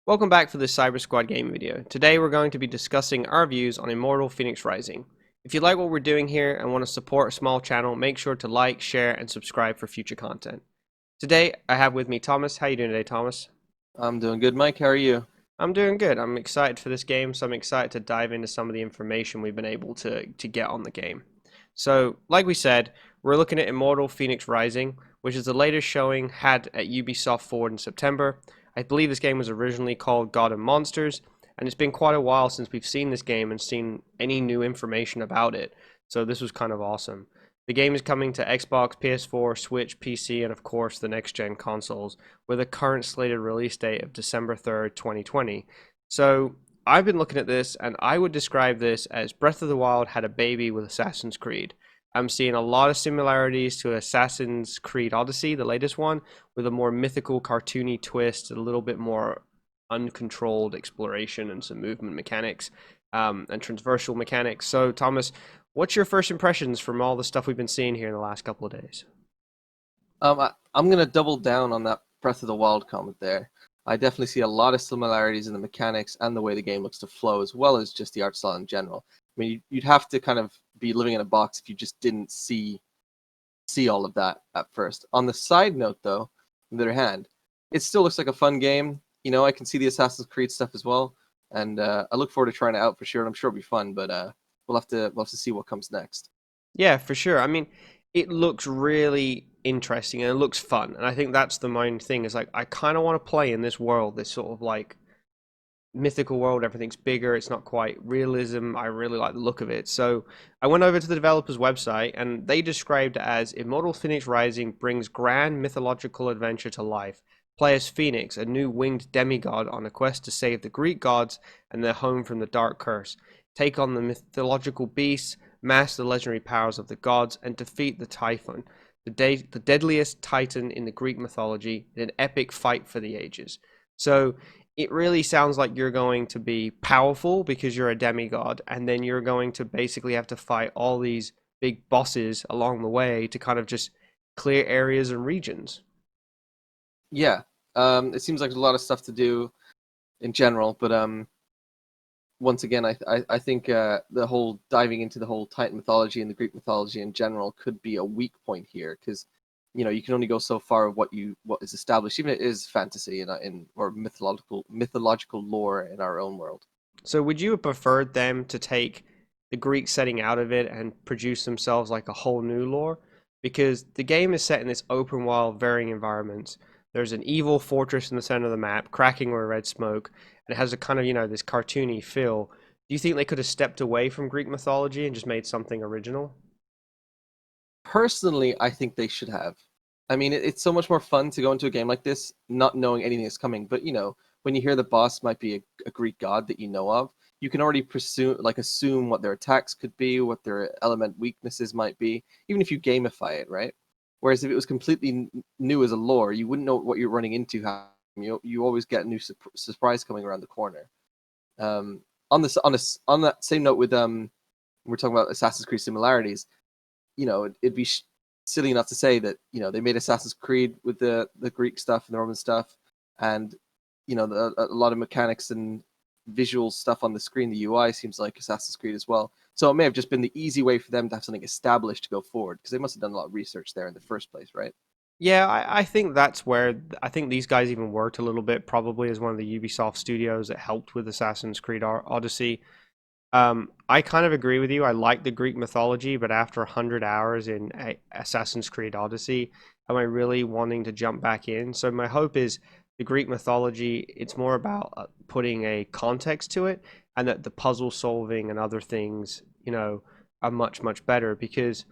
Welcome back for this Cyber Squad game video. Today we're going to be discussing our views on Immortal Fenyx Rising. If you like what we're doing here and want to support a small channel, make sure to like, share, and subscribe for future content. Today I have with me Thomas. How are you doing today, Thomas? I'm doing good, Mike. How are you? I'm doing good. I'm excited for this game, so I'm excited to dive into some of the information we've been able to get on the game. So, like we said, we're looking at Immortal Fenyx Rising, which is the latest showing had at Ubisoft Forward in September. I believe this game was originally called God and Monsters, and it's been quite a while since we've seen this game and seen any new information about it. So this was kind of awesome. The game is coming to Xbox, PS4, Switch, PC, and of course the next-gen consoles, with a current slated release date of December 3rd, 2020. So I've been looking at this, and I would describe this as Breath of the Wild had a baby with Assassin's Creed. I'm seeing a lot of similarities to Assassin's Creed Odyssey, the latest one, with a more mythical, cartoony twist, a little bit more uncontrolled exploration and some movement mechanics and transversal mechanics. So, Thomas, what's your first impressions from all the stuff we've been seeing here in the last couple of days? I'm gonna double down on that Breath of the Wild comment there. I definitely see a lot of similarities in the mechanics and the way the game looks to flow, as well as just the art style in general. I mean, you'd have to kind of be living in a box if you just didn't see all of that at first. On the side note, though, on the other hand, it still looks like a fun game. You know, I can see the Assassin's Creed stuff as well, and I look forward to trying it out for sure. And I'm sure it'll be fun, but we'll have to see what comes next. Yeah, for sure. I mean, it looks really interesting and it looks fun. And I think that's the main thing is like, I kind of want to play in this world, this sort of like mythical world. Everything's bigger. It's not quite realism. I really like the look of it. So I went over to the developer's website and they described it as Immortal Fenyx Rising brings grand mythological adventure to life. Play as Phoenix, a new winged demigod on a quest to save the Greek gods and their home from the dark curse. Take on the mythological beasts, master the legendary powers of the gods, and defeat the Typhon, the deadliest titan in the Greek mythology, in an epic fight for the ages. So it really sounds like you're going to be powerful because you're a demigod, and then you're going to basically have to fight all these big bosses along the way to kind of just clear areas and regions. Yeah, it seems like there's a lot of stuff to do in general, but once again, I think the whole diving into the whole Titan mythology and the Greek mythology in general could be a weak point here because you can only go so far of what is established, even if it is fantasy in or mythological lore in our own world. So would you have preferred them to take the Greek setting out of it and produce themselves like a whole new lore? Because the game is set in this open world, varying environments. There's an evil fortress in the center of the map, cracking with red smoke, and it has a kind of, this cartoony feel. Do you think they could have stepped away from Greek mythology and just made something original? Personally, I think they should have. I mean, it's so much more fun to go into a game like this not knowing anything is coming. But when you hear the boss might be a Greek god that you know of, you can already assume what their attacks could be, what their element weaknesses might be, even if you gamify it, right? Whereas if it was completely new as a lore, you wouldn't know what you're running into. You always get a new surprise coming around the corner. On that same note with we're talking about Assassin's Creed similarities. It'd be silly enough to say that they made Assassin's Creed with the Greek stuff and the Roman stuff, and a lot of mechanics and visual stuff on the screen. The UI seems like Assassin's Creed as well. So it may have just been the easy way for them to have something established to go forward because they must have done a lot of research there in the first place, right? Yeah, I think that's where I think these guys even worked a little bit, probably as one of the Ubisoft studios that helped with Assassin's Creed Odyssey. I kind of agree with you. I like the Greek mythology, but after 100 hours in Assassin's Creed Odyssey, am I really wanting to jump back in? So my hope is the Greek mythology, it's more about putting a context to it and that the puzzle solving and other things, are much, much better because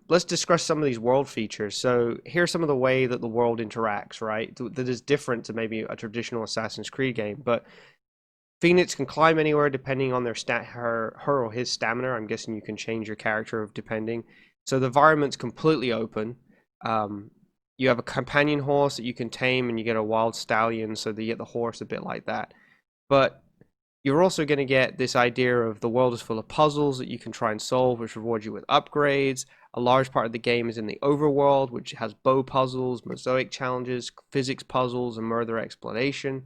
let's discuss some of these world features. So here's some of the way that the world interacts, right? That is different to maybe a traditional Assassin's Creed game, but Phoenix can climb anywhere depending on her or his stamina. I'm guessing you can change your character of depending. So the environment's completely open. Um, you have a companion horse that you can tame, and you get a wild stallion, so that you get the horse a bit like that. But you're also going to get this idea of the world is full of puzzles that you can try and solve, which reward you with upgrades. A large part of the game is in the overworld, which has bow puzzles, mosaic challenges, physics puzzles, and further explanation.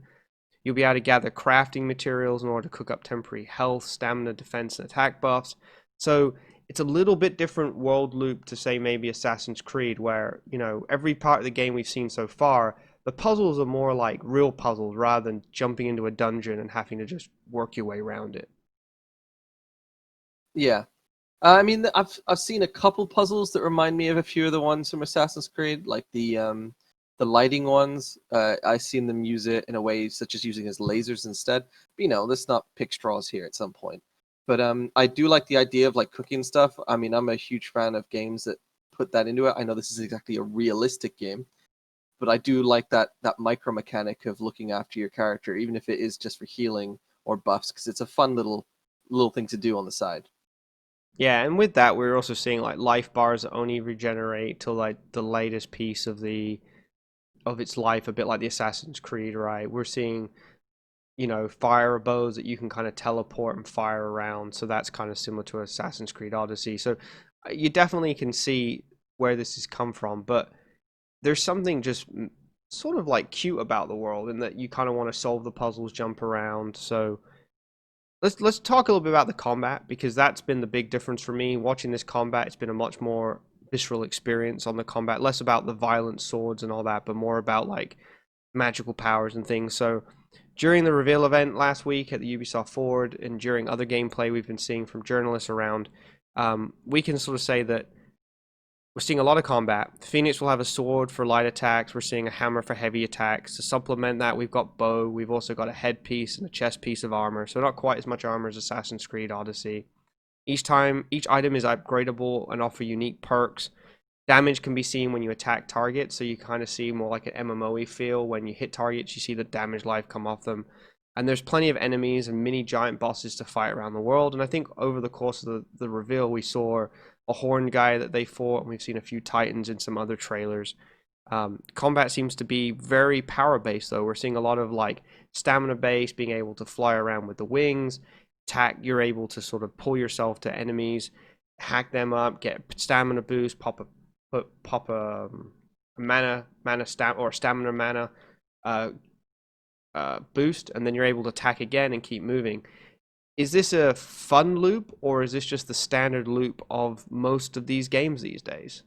You'll be able to gather crafting materials in order to cook up temporary health, stamina, defense, and attack buffs. So it's a little bit different world loop to say maybe Assassin's Creed, where, every part of the game we've seen so far, the puzzles are more like real puzzles rather than jumping into a dungeon and having to just work your way around it. Yeah. I mean, I've seen a couple puzzles that remind me of a few of the ones from Assassin's Creed, like the lighting ones. I've seen them use it in a way such as using as lasers instead. But, let's not pick straws here at some point. But I do like the idea of like cooking stuff. I mean, I'm a huge fan of games that put that into it. I know this is exactly a realistic game, but I do like that micro mechanic of looking after your character, even if it is just for healing or buffs, because it's a fun little thing to do on the side. Yeah, and with that, we're also seeing like life bars that only regenerate till like the latest piece of its life, a bit like the Assassin's Creed, right? We're seeing, fire bows that you can kind of teleport and fire around. So that's kind of similar to Assassin's Creed Odyssey. So you definitely can see where this has come from, but there's something just sort of like cute about the world in that you kind of want to solve the puzzles, jump around. So let's talk a little bit about the combat, because that's been the big difference for me. Watching this combat, it's been a much more visceral experience on the combat, less about the violent swords and all that, but more about like magical powers and things. So during the reveal event last week at the Ubisoft Forward, and during other gameplay we've been seeing from journalists around, we can sort of say that we're seeing a lot of combat. Phoenix will have a sword for light attacks. We're seeing a hammer for heavy attacks. To supplement that, we've got bow. We've also got a headpiece and a chest piece of armor. So not quite as much armor as Assassin's Creed Odyssey. Each item is upgradable and offer unique perks. Damage can be seen when you attack targets, so you kind of see more like an MMO-y feel. When you hit targets, you see the damage life come off them. And there's plenty of enemies and mini giant bosses to fight around the world. And I think over the course of the reveal, we saw a horned guy that they fought, and we've seen a few titans in some other trailers. Combat seems to be very power based, though. We're seeing a lot of like stamina based, being able to fly around with the wings. Attack, you're able to sort of pull yourself to enemies, hack them up, get stamina boost, pop a stamina mana uh, boost, and then you're able to attack again and keep moving. Is this a fun loop, or is this just the standard loop of most of these games these days?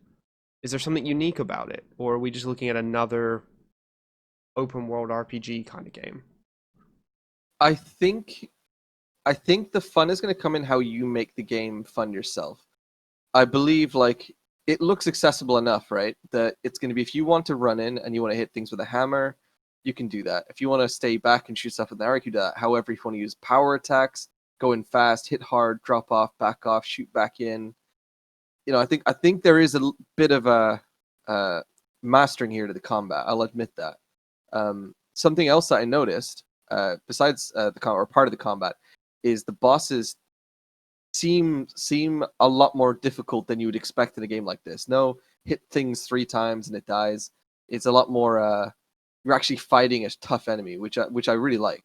Is there something unique about it, or are we just looking at another open world RPG kind of game? I think I think the fun is going to come in how you make the game fun yourself. I believe like it looks accessible enough, right? That it's going to be if you want to run in and you want to hit things with a hammer, you can do that. If you want to stay back and shoot stuff with an arrow, you can do that. However, if you want to use power attacks, go in fast, hit hard, drop off, back off, shoot back in. I think there is a bit of a uh, mastering here to the combat. I'll admit that. Something else that I noticed, besides or part of the combat, is the bosses seem a lot more difficult than you would expect in a game like this. No, hit things 3 times and it dies. It's a lot more. You're actually fighting a tough enemy, which I really like.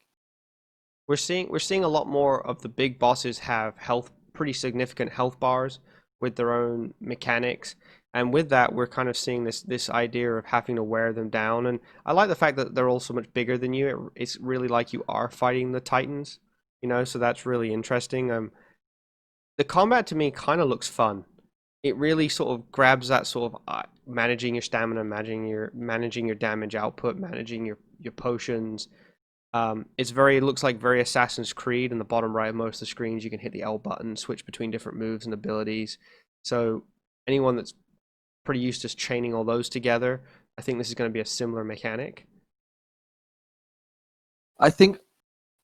We're seeing a lot more of the big bosses have pretty significant health bars with their own mechanics, and with that, we're kind of seeing this idea of having to wear them down. And I like the fact that they're all so much bigger than you. It's really like you are fighting the Titans, so that's really interesting. The combat to me kind of looks fun. It really sort of grabs that sort of managing your stamina, managing your damage output, managing your potions. It looks like very Assassin's Creed. In the bottom right of most of the screens, you can hit the L button, switch between different moves and abilities. So anyone that's pretty used to chaining all those together, I think this is going to be a similar mechanic. I think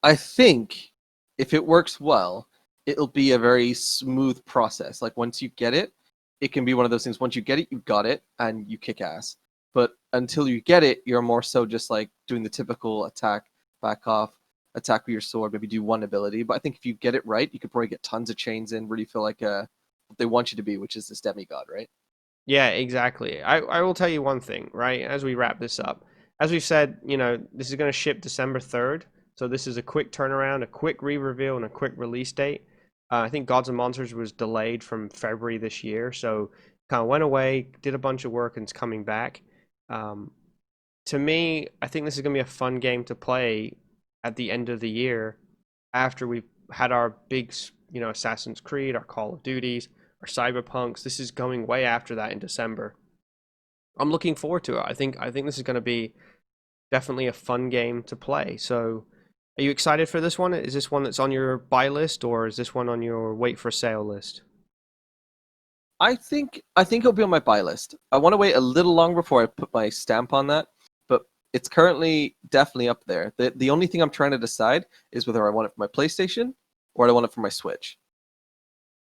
I think if it works well, it'll be a very smooth process. Like once you get it, it can be one of those things. Once you get it, you got it, and you kick ass. But until you get it, you're more so just like doing the typical attack, back off, attack with your sword, maybe do one ability. But I think if you get it right, you could probably get tons of chains in, really feel like what they want you to be, which is this demigod, right? Yeah, exactly. I will tell you one thing, right? As we wrap this up, as we've said, this is going to ship December 3rd. So this is a quick turnaround, a quick re-reveal, and a quick release date. I think Gods and Monsters was delayed from February this year, so kind of went away, did a bunch of work, and it's coming back. Um, to me, I think this is going to be a fun game to play at the end of the year after we've had our big, Assassin's Creed, our Call of Duties, our Cyberpunks. This is going way after that in December. I'm looking forward to it. I think this is going to be definitely a fun game to play. So, are you excited for this one? Is this one that's on your buy list, or is this one on your wait for sale list? I think it'll be on my buy list. I want to wait a little longer before I put my stamp on that, but it's currently definitely up there. The only thing I'm trying to decide is whether I want it for my PlayStation or I want it for my Switch.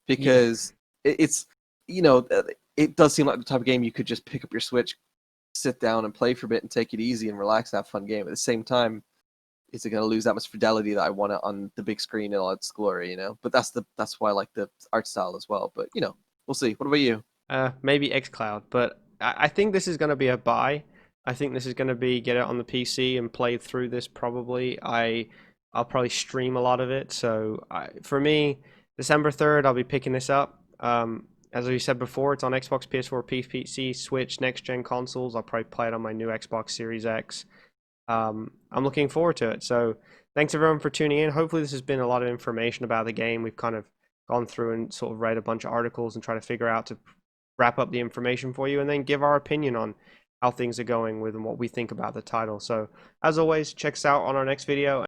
Yeah. Because it's you know it does seem like the type of game you could just pick up your Switch, sit down and play for a bit and take it easy and relax and have a fun game. At the same time, is it going to lose that much fidelity that I want it on the big screen in all its glory, But that's why I like the art style as well. But we'll see. What about you? Maybe xCloud, but I think this is going to be a buy. I think this is going to be get it on the PC and play through this probably. I'll probably stream a lot of it. So for me, December 3rd, I'll be picking this up. As we said before, it's on Xbox, PS4, PC, Switch, next gen consoles. I'll probably play it on my new Xbox Series X. I'm looking forward to it. So thanks everyone for tuning in. Hopefully this has been a lot of information about the game. We've kind of gone through and sort of read a bunch of articles and try to figure out to wrap up the information for you and then give our opinion on how things are going with and what we think about the title. So as always, check us out on our next video.